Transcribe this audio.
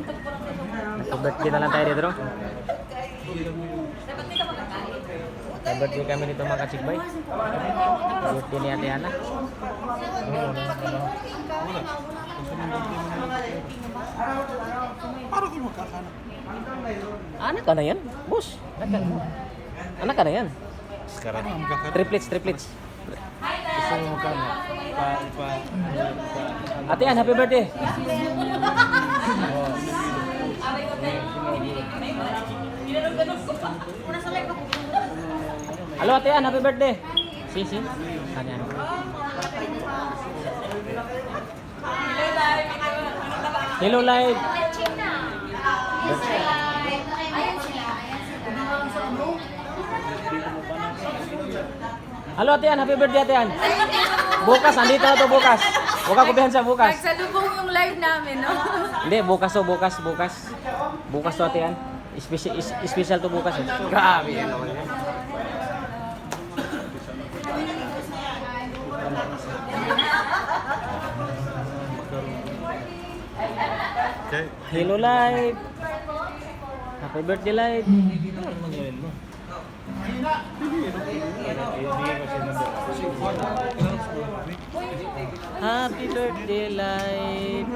Nag-birthday na lang tayo dito, bro. Nag-birthday kami dito mga kachikbay. Birthday ni Ate Ana. Para ko magkakanak. Anak ka na yan, boss. Anak ka na yan. Sekarang Triplets. gusto mo magkakanak. Ate Ana, happy birthday. Halo Ate Ana, happy birthday. Si. Ate Ana. Hello live. Halo Ate Ann, happy birthday Ate Ann. Bukas, andito na to bukas. Huwag ka kubihan sa bukas. Nagsalubong yung live namin, no? Hindi, bukas to, bukas. Bukas to Ate Ann. Special to bukas eh. Grabe yan naman yan. Hello live. Happy birthday live. Happy birthday live.